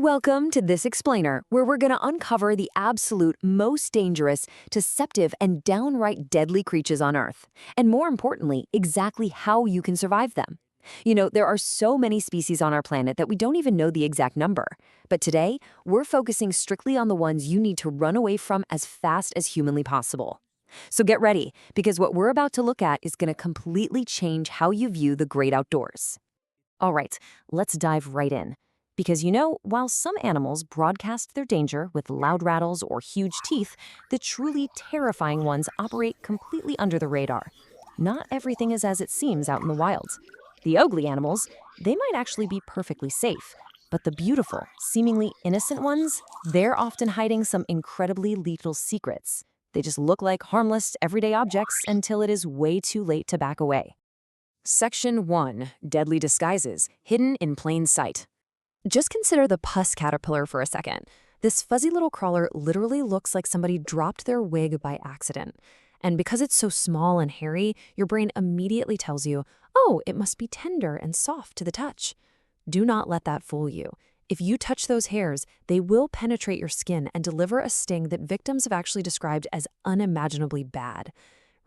Welcome to This Explainer, where we're going to uncover the absolute most dangerous, deceptive, and downright deadly creatures on Earth. And more importantly, exactly how you can survive them. There are so many species on our planet that we don't even know the exact number. But today, we're focusing strictly on the ones you need to run away from as fast as humanly possible. So get ready, because what we're about to look at is going to completely change how you view the great outdoors. All right, let's dive right in. Because while some animals broadcast their danger with loud rattles or huge teeth, the truly terrifying ones operate completely under the radar. Not everything is as it seems out in the wild. The ugly animals, they might actually be perfectly safe. But the beautiful, seemingly innocent ones, they're often hiding some incredibly lethal secrets. They just look like harmless, everyday objects until it is way too late to back away. Section 1. Deadly Disguises, Hidden in Plain Sight. Just consider the pus caterpillar for a second. This fuzzy little crawler literally looks like somebody dropped their wig by accident. And because it's so small and hairy, your brain immediately tells you, oh, it must be tender and soft to the touch. Do not let that fool you. If you touch those hairs, they will penetrate your skin and deliver a sting that victims have actually described as unimaginably bad.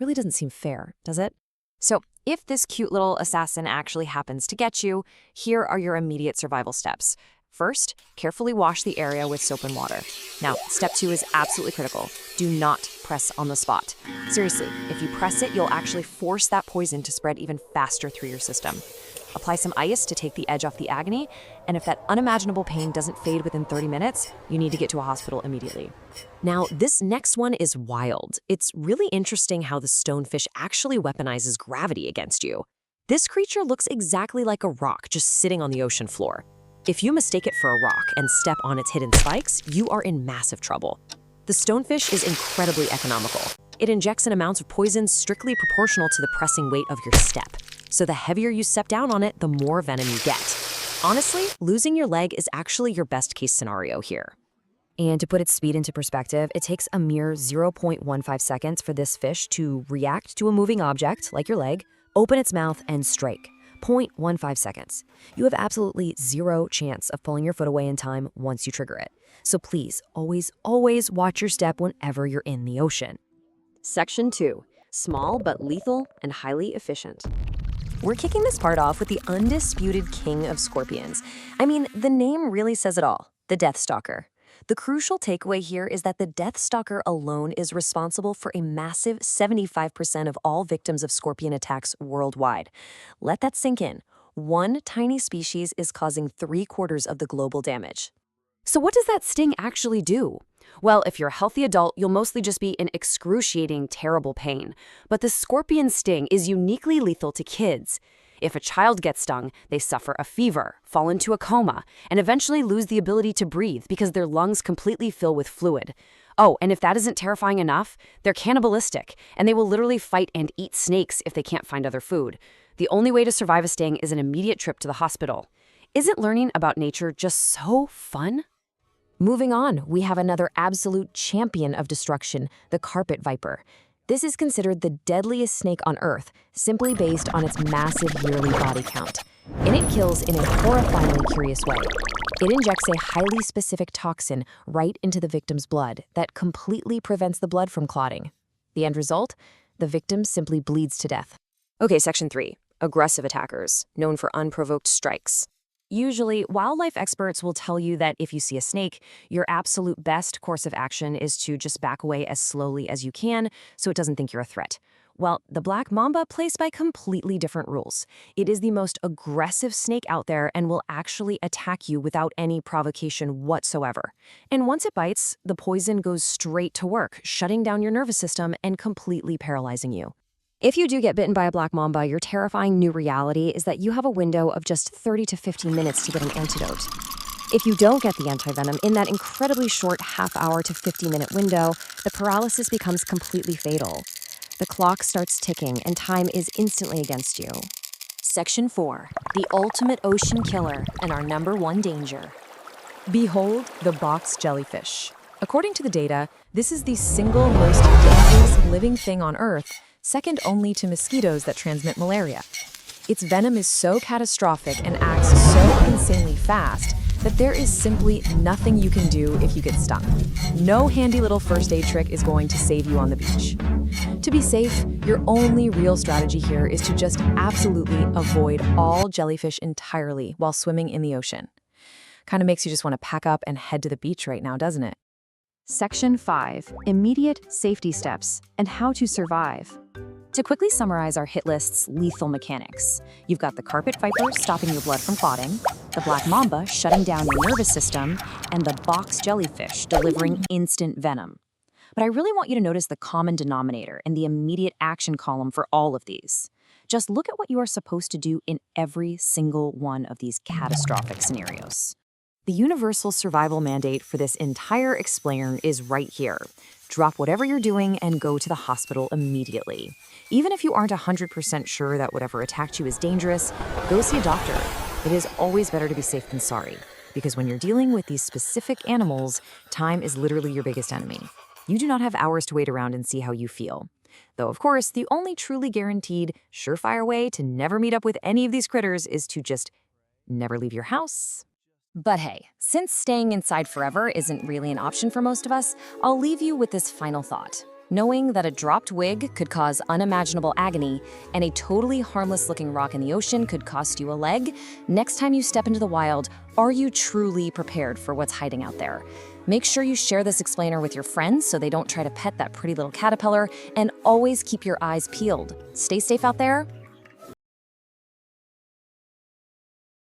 Really doesn't seem fair, does it? So, if this cute little assassin actually happens to get you, here are your immediate survival steps. First, carefully wash the area with soap and water. Now, step 2 is absolutely critical. Do not press on the spot. Seriously, if you press it, you'll actually force that poison to spread even faster through your system. Apply some ice to take the edge off the agony, and if that unimaginable pain doesn't fade within 30 minutes, you need to get to a hospital immediately. Now, this next one is wild. It's really interesting how the stonefish actually weaponizes gravity against you. This creature looks exactly like a rock just sitting on the ocean floor. If you mistake it for a rock and step on its hidden spikes, you are in massive trouble. The stonefish is incredibly economical. It injects an amount of poison strictly proportional to the pressing weight of your step. So the heavier you step down on it, the more venom you get. Honestly, losing your leg is actually your best case scenario here. And to put its speed into perspective, it takes a mere 0.15 seconds for this fish to react to a moving object, like your leg, open its mouth, and strike. 0.15 seconds. You have absolutely zero chance of pulling your foot away in time once you trigger it. So please, always, always watch your step whenever you're in the ocean. Section 2. Small but lethal and highly efficient. We're kicking this part off with the undisputed king of scorpions. I mean, the name really says it all, the Death Stalker. The crucial takeaway here is that the Death Stalker alone is responsible for a massive 75% of all victims of scorpion attacks worldwide. Let that sink in. One tiny species is causing 3/4 of the global damage. So what does that sting actually do? Well, if you're a healthy adult, you'll mostly just be in excruciating, terrible pain. But the scorpion sting is uniquely lethal to kids. If a child gets stung, they suffer a fever, fall into a coma, and eventually lose the ability to breathe because their lungs completely fill with fluid. Oh, and if that isn't terrifying enough, they're cannibalistic, and they will literally fight and eat snakes if they can't find other food. The only way to survive a sting is an immediate trip to the hospital. Isn't learning about nature just so fun? Moving on, we have another absolute champion of destruction, the carpet viper. This is considered the deadliest snake on Earth, simply based on its massive yearly body count. And it kills in a horrifyingly curious way. It injects a highly specific toxin right into the victim's blood that completely prevents the blood from clotting. The end result? The victim simply bleeds to death. Okay, Section 3. Aggressive attackers, known for unprovoked strikes. Usually, wildlife experts will tell you that if you see a snake, your absolute best course of action is to just back away as slowly as you can so it doesn't think you're a threat. Well, the black mamba plays by completely different rules. It is the most aggressive snake out there and will actually attack you without any provocation whatsoever. And once it bites, the poison goes straight to work, shutting down your nervous system and completely paralyzing you. If you do get bitten by a black mamba, your terrifying new reality is that you have a window of just 30 to 15 minutes to get an antidote. If you don't get the antivenom in that incredibly short half-hour to 50-minute window, the paralysis becomes completely fatal. The clock starts ticking and time is instantly against you. Section 4. The ultimate ocean killer and our #1 danger. Behold the box jellyfish. According to the data, this is the single most dangerous living thing on Earth, second only to mosquitoes that transmit malaria. Its venom is so catastrophic and acts so insanely fast that there is simply nothing you can do if you get stung. No handy little first aid trick is going to save you on the beach. To be safe, your only real strategy here is to just absolutely avoid all jellyfish entirely while swimming in the ocean. Kind of makes you just want to pack up and head to the beach right now, doesn't it? Section 5. Immediate safety steps and how to survive. To quickly summarize our hit list's lethal mechanics, you've got the carpet viper stopping your blood from clotting, the black mamba shutting down your nervous system, and the box jellyfish delivering instant venom. But I really want you to notice the common denominator in the immediate action column for all of these. Just look at what you are supposed to do in every single one of these catastrophic scenarios. The universal survival mandate for this entire explainer is right here. Drop whatever you're doing and go to the hospital immediately. Even if you aren't 100% sure that whatever attacked you is dangerous, go see a doctor. It is always better to be safe than sorry, because when you're dealing with these specific animals, time is literally your biggest enemy. You do not have hours to wait around and see how you feel. Though, of course, the only truly guaranteed, surefire way to never meet up with any of these critters is to just never leave your house. But hey, since staying inside forever isn't really an option for most of us, I'll leave you with this final thought. Knowing that a dropped wig could cause unimaginable agony and a totally harmless-looking rock in the ocean could cost you a leg, next time you step into the wild, are you truly prepared for what's hiding out there? Make sure you share this explainer with your friends so they don't try to pet that pretty little caterpillar, and always keep your eyes peeled. Stay safe out there,